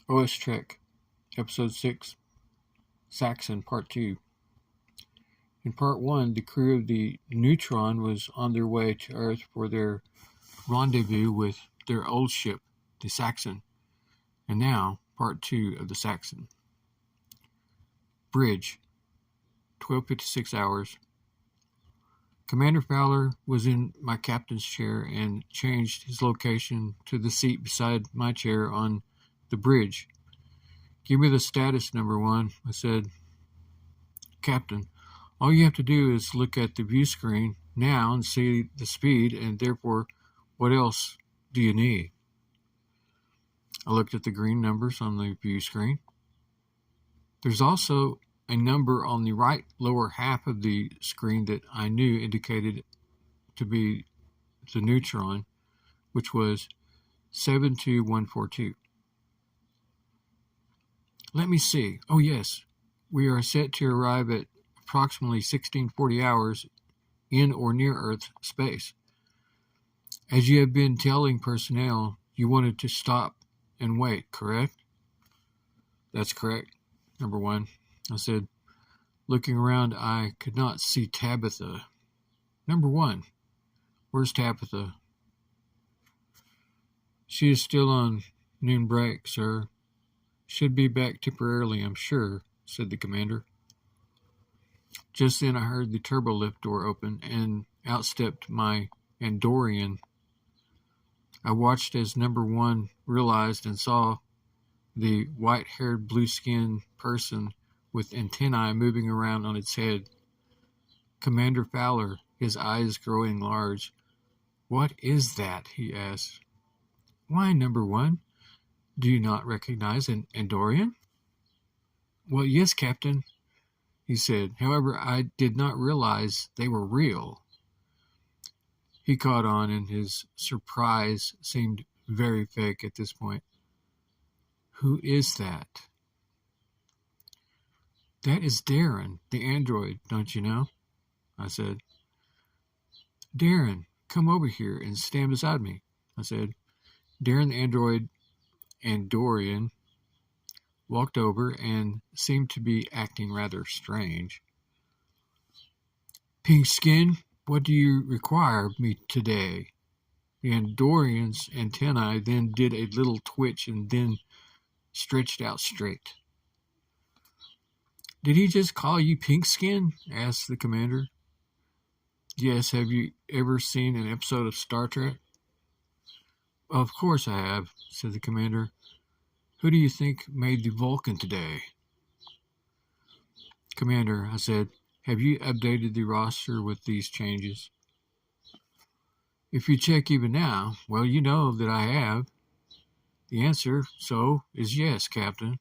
OS Trek, Episode 6, Saxon, Part 2. In Part 1, the crew of the Neutron was on their way to Earth for their rendezvous with their old ship, the Saxon. And now, Part 2 of the Saxon. Bridge, 12:56 hours. Commander Fowler was in my captain's chair and changed his location to the seat beside my chair on the bridge. "Give me the status, number one," I said. "Captain, all you have to do is look at the view screen now and see the speed, and therefore, what else do you need?" I looked at the green numbers on the view screen. There's also a number on the right lower half of the screen that I knew indicated to be the Neutron, which was 72142. Let me see. Oh, yes. We are set to arrive at approximately 1640 hours in or near Earth space. As you have been telling personnel, you wanted to stop and wait, correct? "That's correct, number one," I said. Looking around, I could not see Tabitha. "Number one, where's Tabitha?" "She is still on noon break, sir. Should be back temporarily, I'm sure," said the commander. Just then I heard the turbo lift door open, and out stepped my Andorian. I watched as number one realized and saw the white-haired, blue-skinned person with antennae moving around on its head. Commander Fowler, his eyes growing large. "What is that?" he asked. "Why, number one, do you not recognize an Andorian?" "Well, yes, Captain," he said. "However, I did not realize they were real." He caught on, and his surprise seemed very fake at this point. "Who is that?" "That is Darren, the android, don't you know?" I said. "Darren, come over here and stand beside me," I said. Darren, the Andorian, walked over and seemed to be acting rather strange. "Pink skin, what do you require of me today?" The Andorian's antennae then did a little twitch and then stretched out straight. "Did he just call you pink skin?" asked the commander. "Yes, have you ever seen an episode of Star Trek?" "Of course I have," said the commander. "Who do you think made the Vulcan today?" "Commander," I said, "have you updated the roster with these changes?" "If you check even now, well, you know that I have." "The answer, so, is yes, Captain,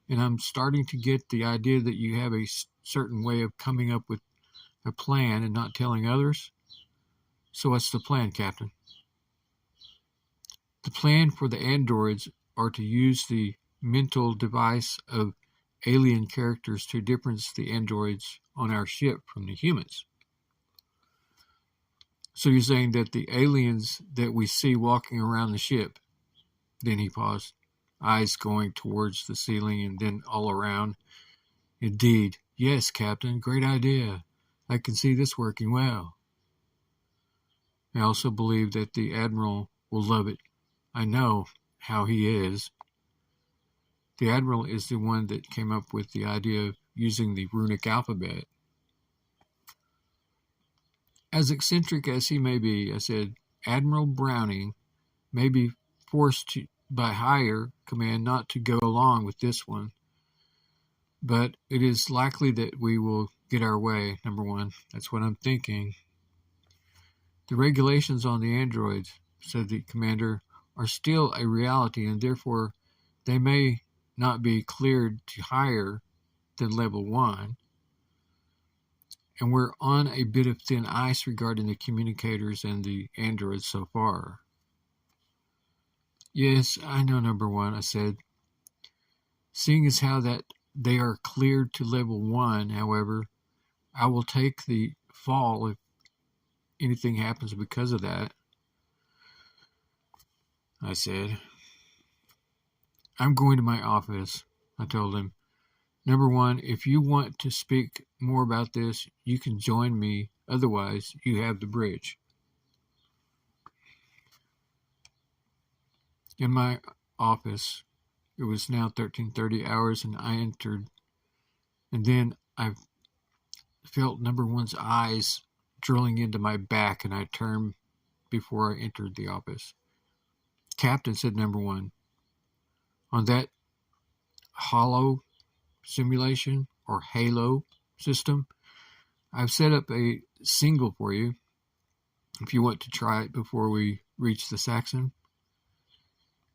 and I'm starting to get the idea that you have a certain way of coming up with a plan and not telling others. So what's the plan, Captain?" "The plan for the androids are to use the mental device of alien characters to difference the androids on our ship from the humans." "So you're saying that the aliens that we see walking around the ship..." Then he paused, eyes going towards the ceiling and then all around. "Indeed. Yes, Captain, great idea. I can see this working well." "I also believe that the Admiral will love it. I know how he is." "The Admiral is the one that came up with the idea of using the runic alphabet." "As eccentric as he may be," I said, "Admiral Browning may be forced by higher command not to go along with this one. But it is likely that we will get our way, number one. That's what I'm thinking." "The regulations on the androids," said the commander, "are still a reality, and therefore they may not be cleared to higher than level 1. And we're on a bit of thin ice regarding the communicators and the androids so far." "Yes, I know, number one," I said. "Seeing as how that they are cleared to level 1, however, I will take the fall if anything happens because of that," I said. I'm going to my office, I told him. Number one, if you want to speak more about this, you can join me. Otherwise, you have the bridge. In my office, it was now 13:30 hours, and I entered. And then I felt number one's eyes drilling into my back, and I turned before I entered the office. Captain, said number one, on that hollow simulation or halo system, I've set up a single for you if you want to try it before we reach the Saxon.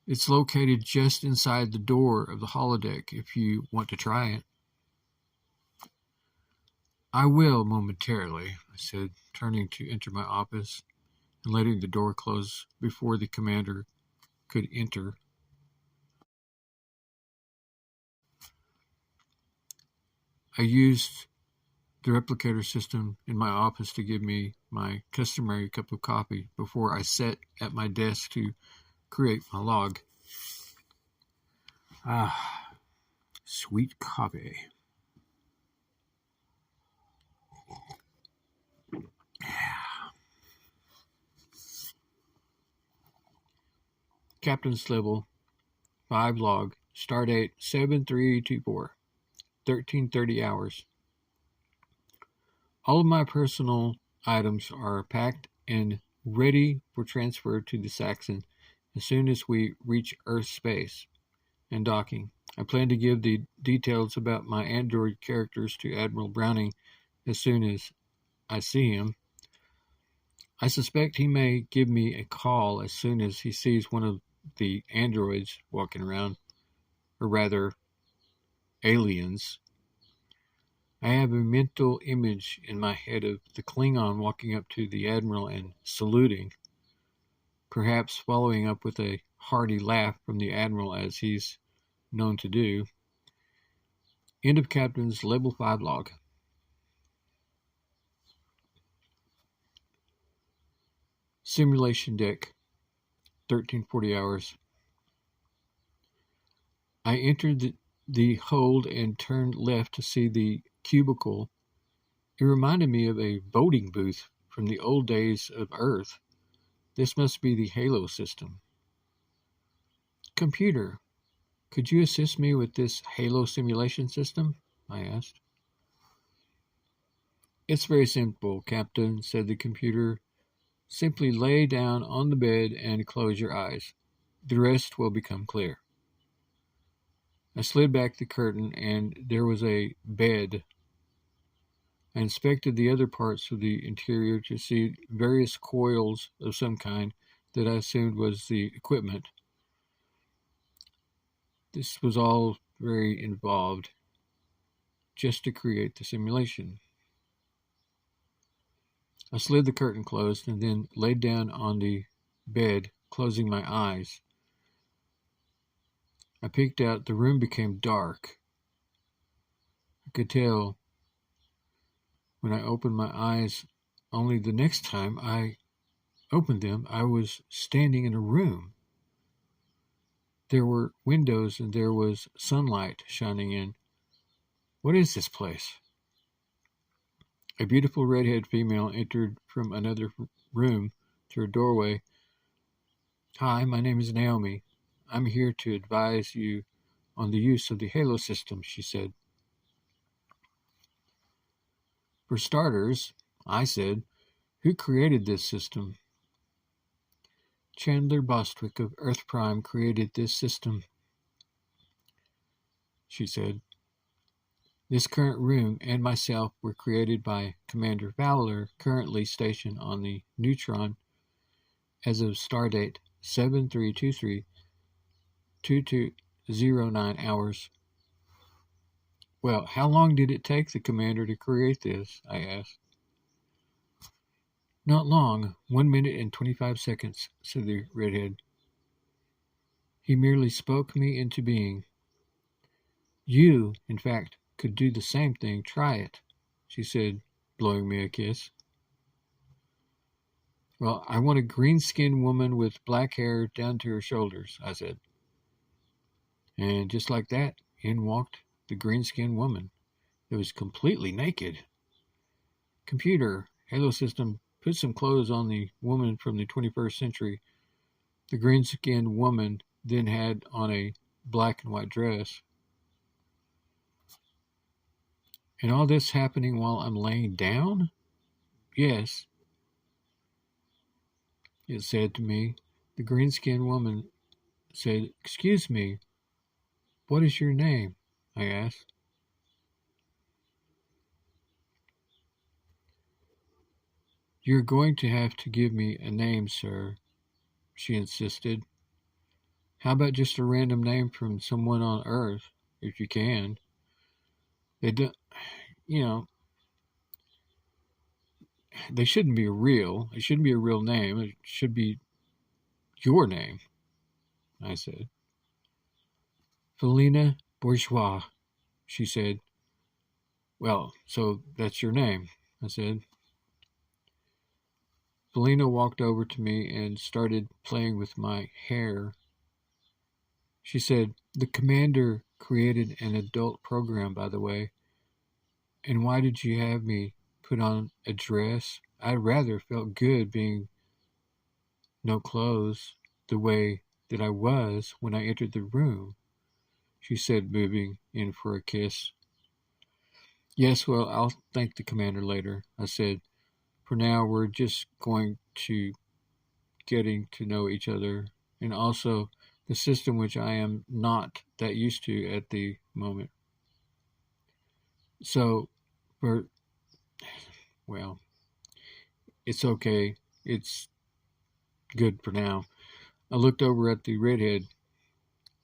It's located just inside the door of the holodeck if you want to try it. I will momentarily, I said, turning to enter my office and letting the door close before the commander could enter. I used the replicator system in my office to give me my customary cup of coffee before I sat at my desk to create my log. Ah, sweet coffee. Captain's level 5 log, stardate 7324, 13:30 hours. All of my personal items are packed and ready for transfer to the Saxon as soon as we reach Earth space and docking. I plan to give the details about my android characters to Admiral Browning as soon as I see him. I suspect he may give me a call as soon as he sees one of the androids walking around, or rather, aliens. I have a mental image in my head of the Klingon walking up to the Admiral and saluting, perhaps following up with a hearty laugh from the Admiral as he's known to do. End of Captain's Level 5 log. Simulation deck, 13:40 hours. I entered the hold and turned left to see the cubicle. It reminded me of a voting booth from the old days of Earth. This must be the Halo system. Computer, could you assist me with this Halo simulation system? I asked. It's very simple, Captain, said the computer. Simply lay down on the bed and close your eyes. The rest will become clear. I slid back the curtain, and there was a bed. I inspected the other parts of the interior to see various coils of some kind that I assumed was the equipment. This was all very involved, just to create the simulation. I slid the curtain closed and then laid down on the bed, closing my eyes. I peeked out. The room became dark. I could tell when I opened my eyes. Only the next time I opened them, I was standing in a room. There were windows and there was sunlight shining in. What is this place? A beautiful redhead female entered from another room through a doorway. Hi, my name is Naomi. I'm here to advise you on the use of the Halo system, she said. For starters, I said, who created this system? Chandler Bostwick of Earth Prime created this system, she said. This current room and myself were created by Commander Fowler, currently stationed on the Neutron as of stardate 7323, 2209 hours. Well, how long did it take the commander to create this? I asked. Not long, 1 minute and 25 seconds, said the redhead. He merely spoke me into being. You, in fact, could do the same thing. Try it, she said, blowing me a kiss. Well, I want a green-skinned woman with black hair down to her shoulders, I said. And just like that, in walked the green-skinned woman. It was completely naked. Computer, Halo system, put some clothes on the woman from the 21st century. The green-skinned woman then had on a black and white dress. And all this happening while I'm laying down? Yes, it said to me. The green-skinned woman said, "Excuse me, what is your name?" I asked. "You're going to have to give me a name, sir," she insisted. "How about just a random name from someone on Earth, if you can? They don't, you know, they shouldn't be real. It shouldn't be a real name. It should be your name," I said. "Felina Bourgeois," she said. "Well, so that's your name," I said. Felina walked over to me and started playing with my hair. She said, "The commander created an adult program, by the way. And why did you have me put on a dress? I rather felt good being no clothes, the way that I was when I entered the room," she said, moving in for a kiss. "Yes, well, I'll thank the commander later," I said. "For now, we're just going to getting to know each other, and also the system which I am not that used to at the moment. So, for, well, it's okay. It's good for now." I looked over at the redhead.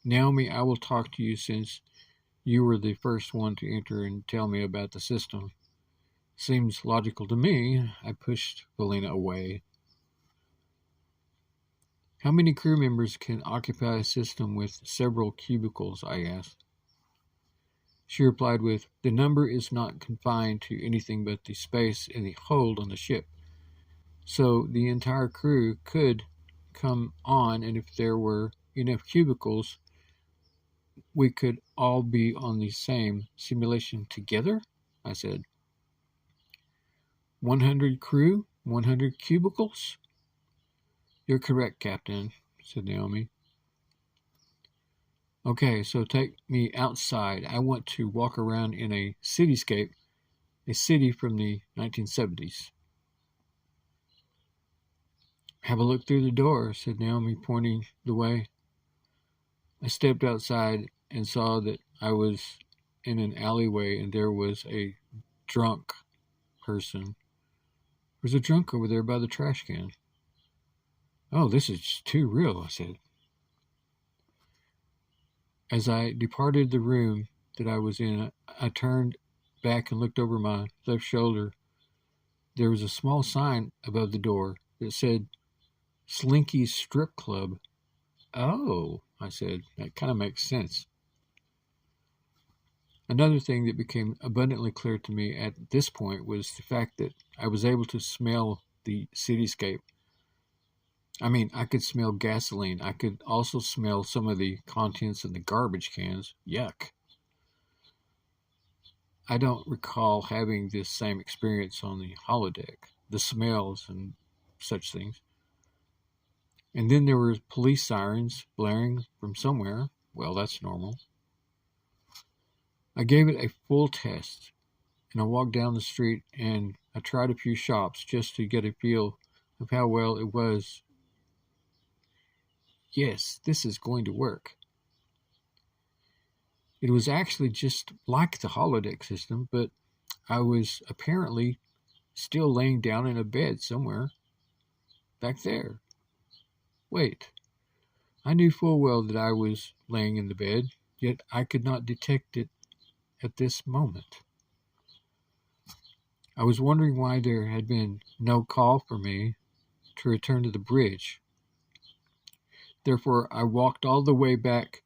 "Naomi, I will talk to you since you were the first one to enter and tell me about the system. Seems logical to me." I pushed Valina away. "How many crew members can occupy a system with several cubicles?" I asked. She replied with, "The number is not confined to anything but the space in the hold on the ship. So the entire crew could come on, and if there were enough cubicles, we could all be on the same simulation together?" I said. 100 crew, 100 cubicles?" "You're correct, Captain," said Naomi. "Okay, so take me outside. I want to walk around in a cityscape, a city from the 1970s. "Have a look through the door," said Naomi, pointing the way. I stepped outside and saw that I was in an alleyway and there was a drunk person. "There's a drunk over there by the trash can." "Oh, this is too real," I said. As I departed the room that I was in, I turned back and looked over my left shoulder. There was a small sign above the door that said Slinky's Strip Club. "Oh," I said, "that kind of makes sense." Another thing that became abundantly clear to me at this point was the fact that I was able to smell the cityscape. I mean, I could smell gasoline. I could also smell some of the contents of the garbage cans. Yuck. I don't recall having this same experience on the holodeck, the smells and such things. And then there were police sirens blaring from somewhere. Well, that's normal. I gave it a full test, and I walked down the street and I tried a few shops just to get a feel of how well it was. Yes, this is going to work. It was actually just like the holodeck system, but I was apparently still laying down in a bed somewhere back there. Wait, I knew full well that I was laying in the bed, yet I could not detect it at this moment. I was wondering why there had been no call for me to return to the bridge. Therefore, I walked all the way back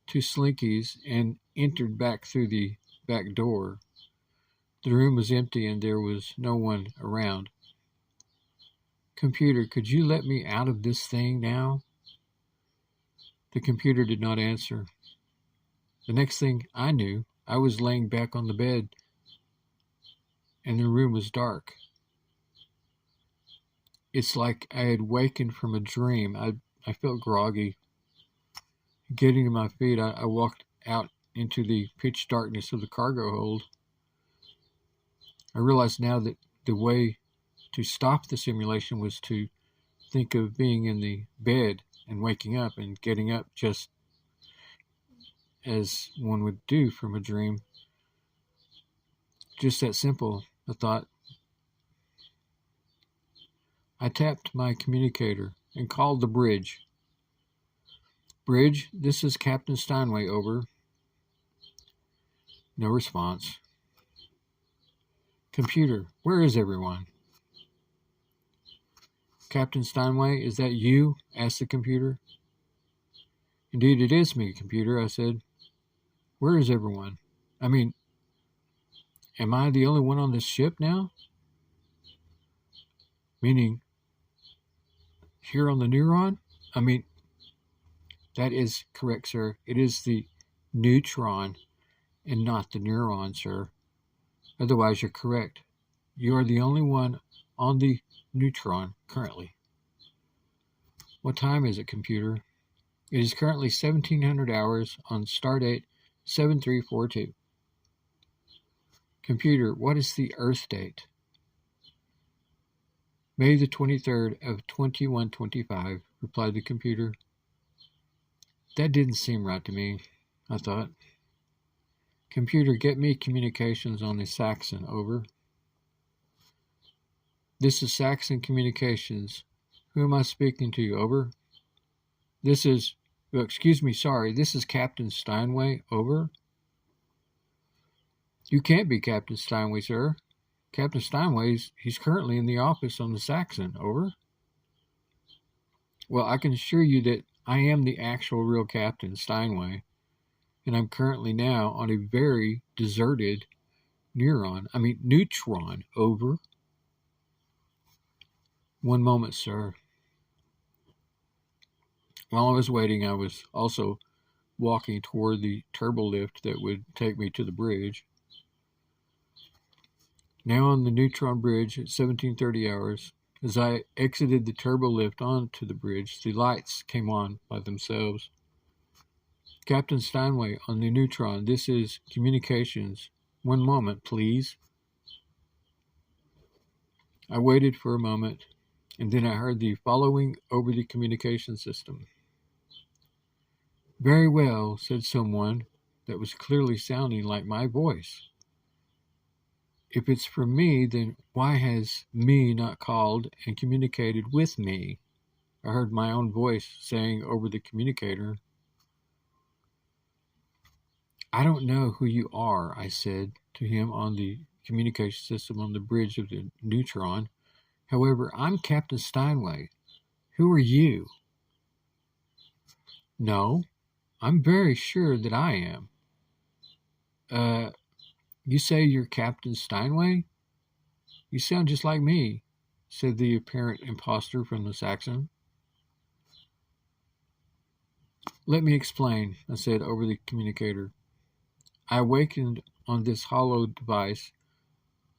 to Slinky's and entered back through the back door. The room was empty and there was no one around. "Computer, could you let me out of this thing now?" The computer did not answer. The next thing I knew, I was laying back on the bed, and the room was dark. It's like I had wakened from a dream. I felt groggy. Getting to my feet, I walked out into the pitch darkness of the cargo hold. I realized now that the way to stop the simulation was to think of being in the bed and waking up and getting up just as one would do from a dream. Just that simple, I thought. I tapped my communicator and called the bridge. Bridge, this is Captain Steinway, over. No response. Computer, where is everyone? Captain Steinway, is that you? Asked the computer. Indeed it is me, computer, I said. Where is everyone? I mean, am I the only one on this ship now? Meaning, here on the Neuron? I mean, that is correct, sir. It is the neutron and not the neuron, sir. Otherwise, you're correct. You are the only one on the neutron currently. What time is it, computer? It is currently 1700 hours on stardate 7342. Computer, what is the Earth date? May the 23rd of 2125, replied the computer. That didn't seem right to me, I thought. Computer, get me communications on the Saxon, over. This is Saxon Communications. Who am I speaking to, over? This is, excuse me, sorry, this is Captain Steinway, over. You can't be Captain Steinway, sir. Captain Steinway's, he's currently in the office on the Saxon, over. Well, I can assure you that I am the actual real Captain Steinway, and I'm currently now on a very deserted neutron, over. One moment, sir. While I was waiting, I was also walking toward the turbo lift that would take me to the bridge. Now on the neutron bridge at 1730 hours, as I exited the turbo lift onto the bridge, the lights came on by themselves. Captain Steinway on the neutron, this is communications. One moment, please. I waited for a moment, and then I heard the following over the communication system. Very well, said someone that was clearly sounding like my voice. If it's for me, then why has me not called and communicated with me? I heard my own voice saying over the communicator. I don't know who you are, I said to him on the communication system on the bridge of the neutron. However, I'm Captain Steinway. Who are you? No, I'm very sure that I am. You say you're Captain Steinway? You sound just like me, said the apparent impostor from the Saxon. Let me explain, I said over the communicator. I awakened on this hollow device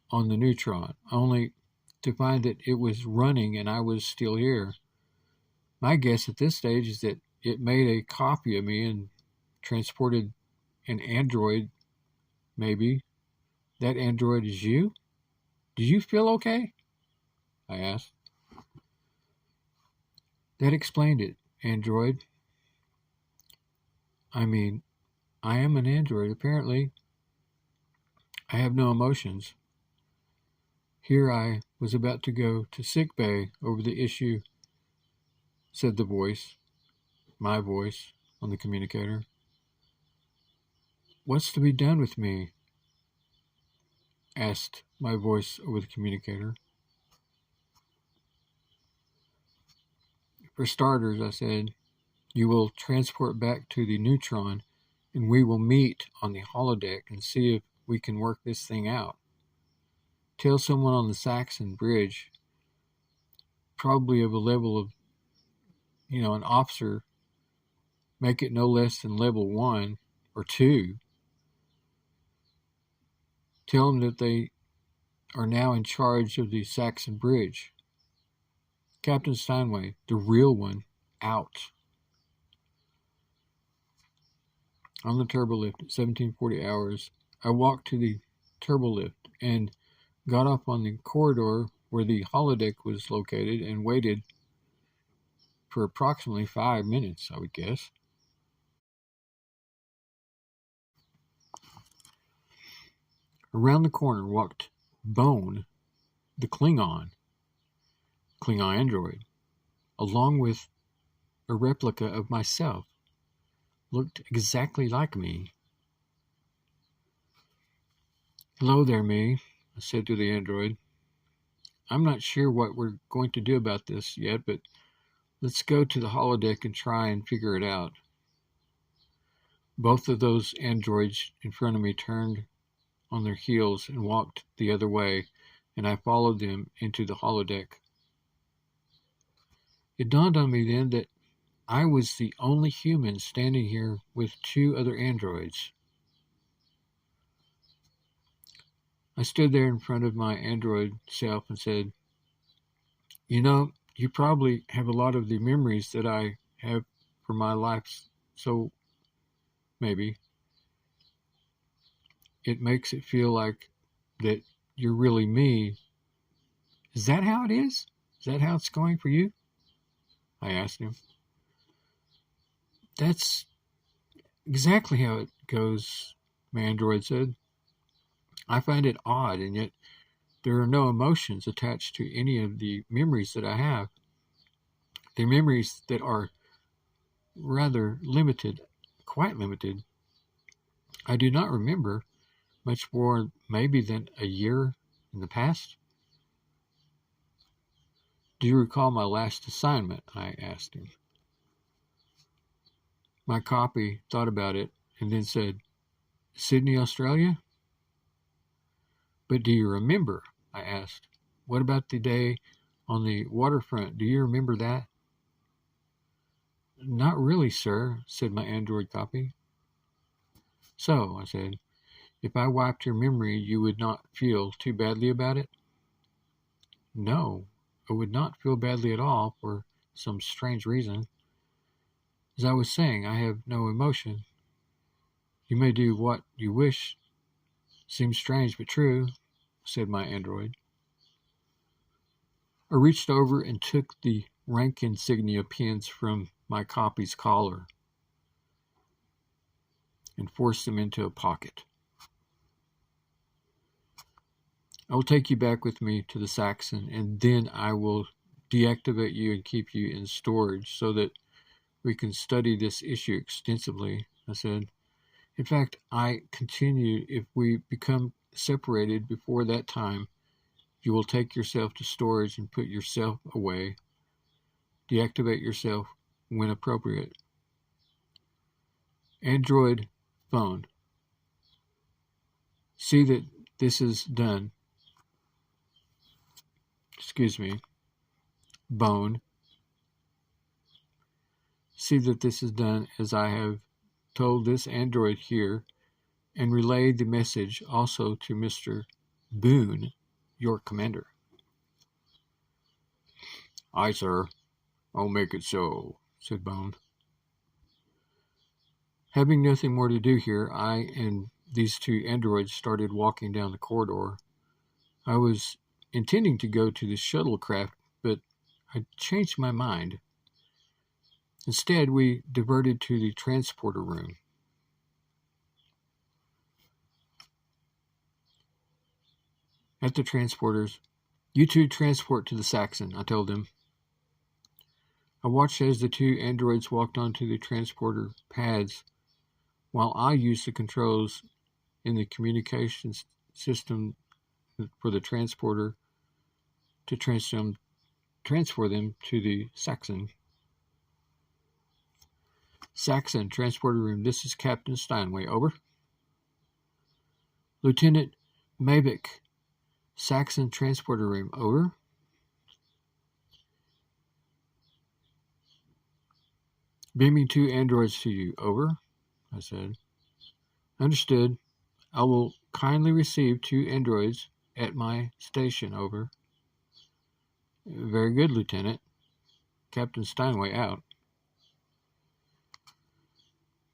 on the neutron, only to find that it was running and I was still here. My guess at this stage is that it made a copy of me and transported an android, maybe. That android is you? Do you feel okay? I asked. That explained it, android. I mean, I am an android, apparently. I have no emotions. Here I was about to go to sick bay over the issue, said the voice, my voice, on the communicator. What's to be done with me? Asked my voice over the communicator. For starters, I said, you will transport back to the neutron and we will meet on the holodeck and see if we can work this thing out. Tell someone on the Saxon bridge, probably of a level of, an officer, make it no less than level 1 or two. Tell them that they are now in charge of the Saxon bridge. Captain Steinway, the real one, out. On the turbolift at 1740 hours, I walked to the turbolift and got up on the corridor where the holodeck was located and waited for approximately 5 minutes, I would guess. Around the corner walked Bone, the Klingon android, along with a replica of myself. Looked exactly like me. Hello there, me, I said to the android. I'm not sure what we're going to do about this yet, but let's go to the holodeck and try and figure it out. Both of those androids in front of me turned on their heels and walked the other way, and I followed them into the holodeck. It dawned on me then that I was the only human standing here with two other androids. I stood there in front of my android self and said, you know, you probably have a lot of the memories that I have for my life, so maybe it makes it feel like that you're really me. Is that how it is? Is that how it's going for you? I asked him. That's exactly how it goes, my android said. I find it odd, and yet there are no emotions attached to any of the memories that I have. The memories that are rather limited, quite limited. I do not remember much more maybe than a year in the past. Do you recall my last assignment? I asked him. My copy thought about it and then said, Sydney, Australia? But do you remember? I asked. What about the day on the waterfront? Do you remember that? Not really, sir, said my android copy. So, I said, if I wiped your memory, you would not feel too badly about it? No, I would not feel badly at all for some strange reason. As I was saying, I have no emotion. You may do what you wish. Seems strange but true, said my android. I reached over and took the rank insignia pins from my copy's collar and forced them into a pocket. I will take you back with me to the Saxon, and then I will deactivate you and keep you in storage so that we can study this issue extensively, I said. In fact, I continue, if we become separated before that time, you will take yourself to storage and put yourself away. Deactivate yourself when appropriate. Android phone. See that this is done. Bone. See that this is done as I have told this android here, and relay the message also to Mr. Boone, your commander. Aye, sir. I'll make it so, said Bone. Having nothing more to do here, I and these two androids started walking down the corridor. I was intending to go to the shuttlecraft, but I changed my mind. Instead, we diverted to the transporter room. At the transporters, you two transport to the Saxon, I told them. I watched as the two androids walked onto the transporter pads while I used the controls in the communications system for the transporter to transfer them to the Saxon. Saxon, transporter room, this is Captain Steinway, over. Lieutenant Mavick, Saxon, transporter room, over. Beaming two androids to you, over, I said. Understood. I will kindly receive 2 androids at my station, over. Very good, Lieutenant. Captain Steinway out.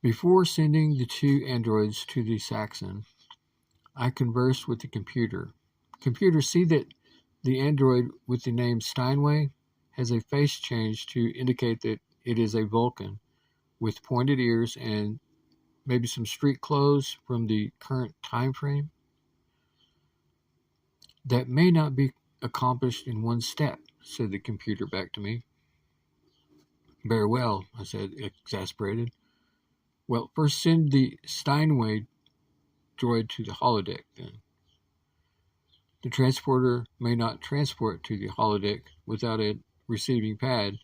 Before sending the 2 androids to the Saxon, I conversed with the computer. Computer, see that the android with the name Steinway has a face change to indicate that it is a Vulcan with pointed ears and maybe some street clothes from the current time frame. That may not be accomplished in one step, said the computer back to me. Very well, I said, exasperated. Well, first send the Steinway droid to the holodeck, then. The transporter may not transport to the holodeck without a receiving pad,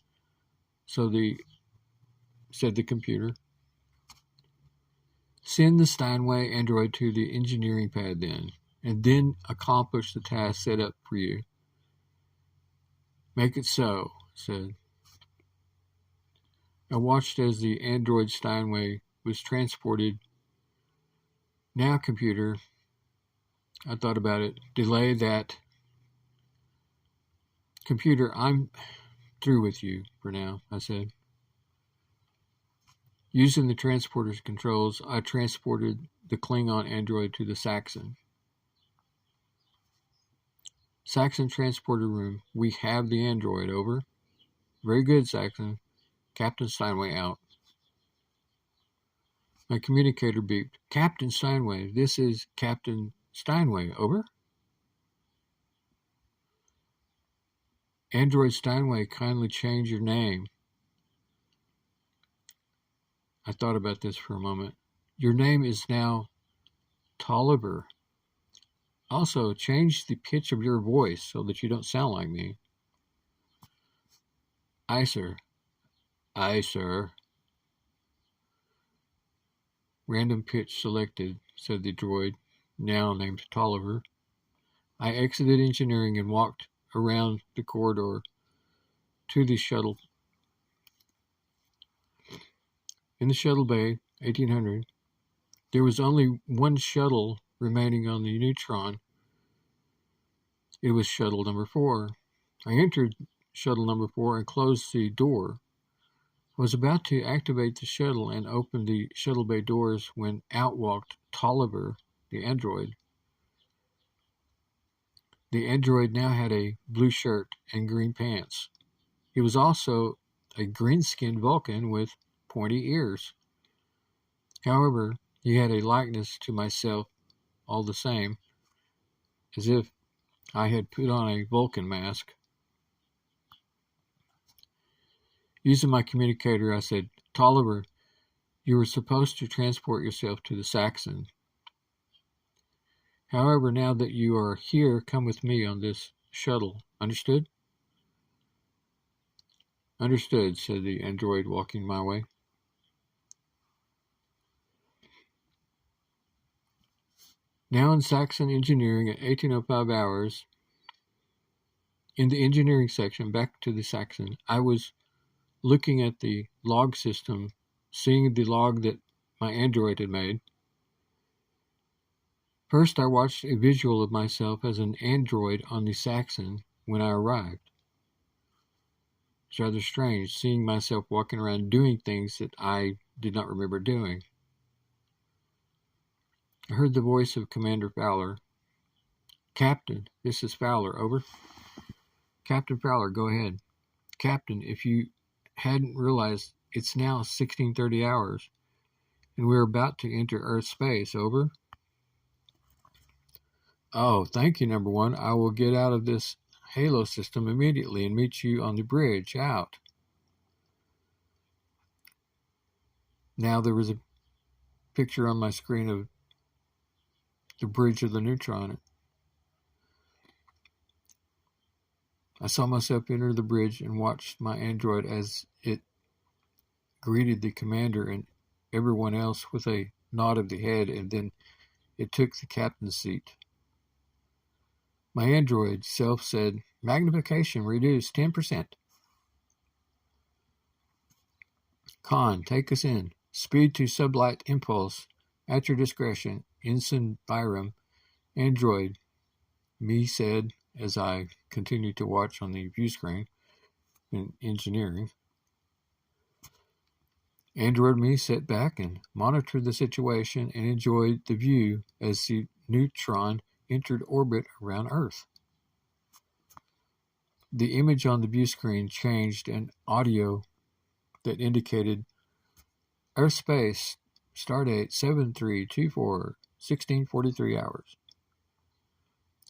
said the computer. Send the Steinway android to the engineering pad then, and then accomplish the task set up for you. Make it so, said. I watched as the android Steinway was transported. Now, computer, I thought about it. Delay that. Computer, I'm through with you for now, I said. Using the transporter's controls, I transported the Klingon android to the Saxon. Saxon transporter room. We have the android, over. Very good, Saxon. Captain Steinway out. My communicator beeped. Captain Steinway, this is Captain Steinway, over. Android Steinway, kindly change your name. I thought about this for a moment. Your name is now Tolliver. Also, change the pitch of your voice so that you don't sound like me. Aye, sir. Aye, sir. Random pitch selected, said the droid, now named Tolliver. I exited engineering and walked around the corridor to the shuttle. In the shuttle bay, 1800, there was only one shuttle remaining on the Neutron. It was shuttle number 4. I entered shuttle number 4 and closed the door. I was about to activate the shuttle and open the shuttle bay doors when out walked Tolliver, the android. The android now had a blue shirt and green pants. He was also a green-skinned Vulcan with pointy ears. However, he had a likeness to myself all the same, as if I had put on a Vulcan mask. Using my communicator, I said, Tolliver, you were supposed to transport yourself to the Saxon. However, now that you are here, come with me on this shuttle. Understood? Understood, said the android, walking my way. Now in Saxon engineering at 1805 hours, in the engineering section, back to the Saxon, I was looking at the log system, seeing the log that my android had made. First, I watched a visual of myself as an android on the Saxon when I arrived. It's rather strange, seeing myself walking around doing things that I did not remember doing. I heard the voice of Commander Fowler. Captain, this is Fowler, over. Captain Fowler, go ahead. Captain, if you hadn't realized, it's now 1630 hours, and we're about to enter Earth space, over. Oh, thank you, number 1. I will get out of this Halo system immediately and meet you on the bridge, out. Now there was a picture on my screen of the bridge of the Neutron. I saw myself enter the bridge and watched my android as it greeted the commander and everyone else with a nod of the head, and then it took the captain's seat. My android self said, magnification reduced 10%. Khan, take us in. Speed to sublight impulse At your discretion, Ensign Byram. Android, me said as I continued to watch on the view screen in engineering. Android me sat back and monitored the situation and enjoyed the view as the neutron entered orbit around Earth. The image on the view screen changed and audio that indicated Earth space, stardate 7324, 1643 hours.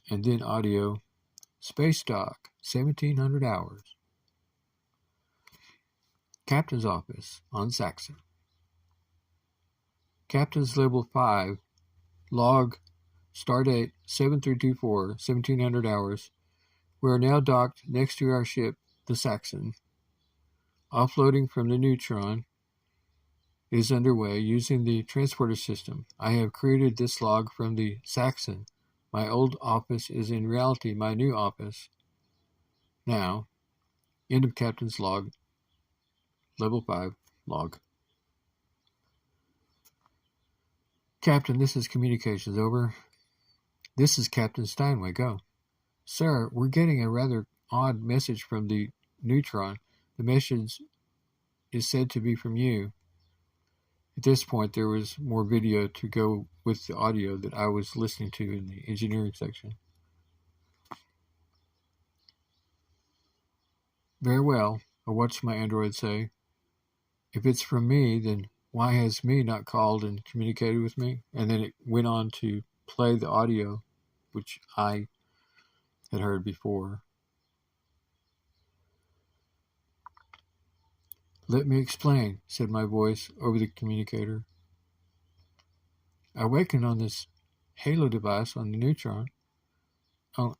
And then audio, space dock, 1700 hours. Captain's office on Saxon. Captain's level 5, log, stardate 7324, 1700 hours. We are now docked next to our ship, the Saxon. Offloading from the neutron is underway using the transporter system. I have created this log from the Saxon. My old office is in reality my new office. Now, end of Captain's log, level 5 log. Captain, this is communications, over. This is Captain Steinway, go. Sir, we're getting a rather odd message from the neutron. The message is said to be from you. At this point, there was more video to go with the audio that I was listening to in the engineering section. Very well, I watched my android say. If it's from me, then why has me not called and communicated with me? And then it went on to play the audio, which I had heard before. Let me explain, said my voice over the communicator. I awakened on this halo device on the neutron. Oh,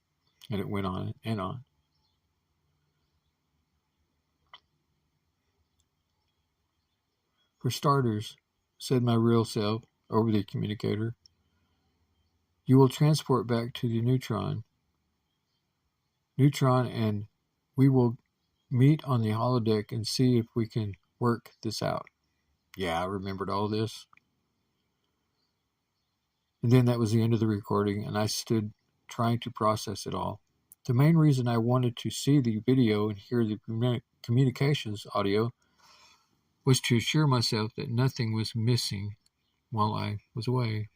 and it went on and on. For starters, said my real self over the communicator, you will transport back to the neutron, and we will meet on the holodeck and see if we can work this out. Yeah, I remembered all this. And then that was the end of the recording, and I stood trying to process it all. The main reason I wanted to see the video and hear the communications audio was to assure myself that nothing was missing while I was away.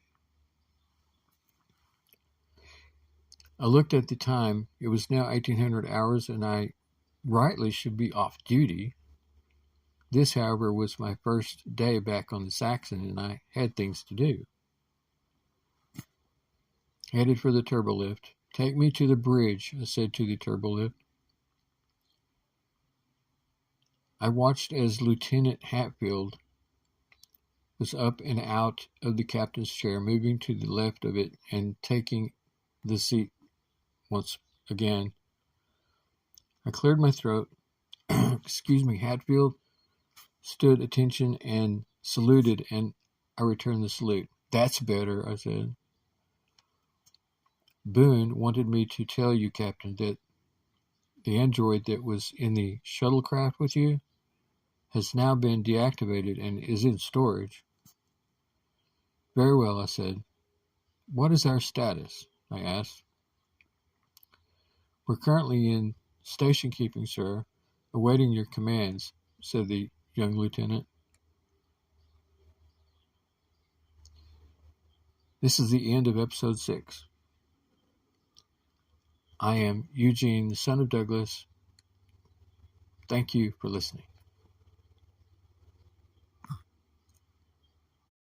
I looked at the time. It was now 1800 hours, and I rightly should be off duty. This, however, was my first day back on the Saxon, and I had things to do. Headed for the turbolift. Take me to the bridge, I said to the turbolift. I watched as Lieutenant Hatfield was up and out of the captain's chair, moving to the left of it and taking the seat once again. I cleared my throat. Excuse me, Hatfield stood attention and saluted, and I returned the salute. That's better, I said. Boone wanted me to tell you, Captain, that the android that was in the shuttlecraft with you has now been deactivated and is in storage. Very well, I said. What is our status? I asked. We're currently in station keeping, sir, awaiting your commands, said the young lieutenant. This is the end of episode 6. I am Eugene, the son of Douglas. Thank you for listening.